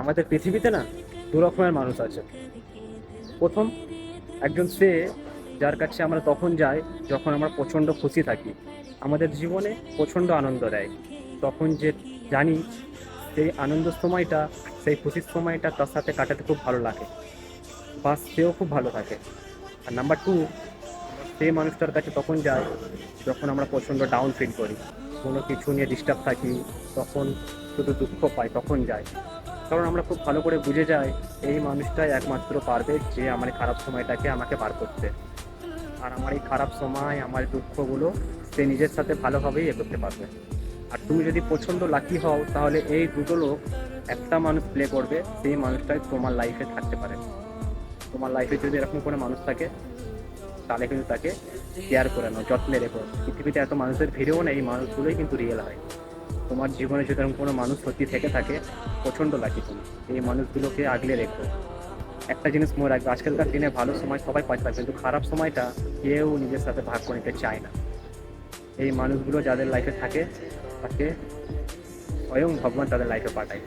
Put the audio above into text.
আমাদের পৃথিবীতে না দু রকমের মানুষ আছে। প্রথম, একজন সে যার কাছে আমরা তখন যাই যখন আমরা প্রচণ্ড খুশি থাকি, আমাদের জীবনে প্রচণ্ড আনন্দ দেয়। তখন যে জানি সেই আনন্দের সময়টা, সেই খুশির সময়টা তার সাথে কাটাতে খুব ভালো লাগে, বা সেও খুব ভালো থাকে। আর নাম্বার টু, সেই মানুষটার কাছে তখন যাই যখন আমরা প্রচণ্ড ডাউন ফিল করি, কোনো কিছু নিয়ে ডিস্টার্ব থাকি, তখন শুধু দুঃখ পাই, তখন যাই। কারণ আমরা খুব ভালো করে বুঝে যাই এই মানুষটাই একমাত্র পারবে যে আমার এই খারাপ সময়টাকে আমাকে পার করতে। আর আমার এই খারাপ সময়, আমার দুঃখগুলো সে নিজের সাথে ভালোভাবেই করতে পারবে। আর তুমি যদি প্রচণ্ড লাকি হও, তাহলে এই দুটো লোক একটা মানুষ প্লে করবে, সেই মানুষটাই তোমার লাইফে থাকতে পারে। তোমার লাইফে যদি এরকম কোনো মানুষ থাকে, তাহলে কিন্তু তাকে কেয়ার করে নাও, যত্নে রেখো। পৃথিবীতে এত মানুষের ভিড়েও না, এই মানুষগুলোই কিন্তু রিয়েল হয়। তোমার জীবনে যদি এরকম কোনো মানুষ সত্যি থেকে থাকে, প্রচণ্ড লাকি তুমি, এই মানুষগুলোকে আগলে রেখো। একটা জিনিস মনে রাখবে, আজকালকার দিনে ভালো সময় সবাই পায়, কিন্তু খারাপ সময়টা কেউ নিজের সাথে ভাগ করে নিতে চায় না। এই মানুষগুলো যাদের লাইফে থাকে, তাকে স্বয়ং ভগবান তাদের লাইফে পাঠায়।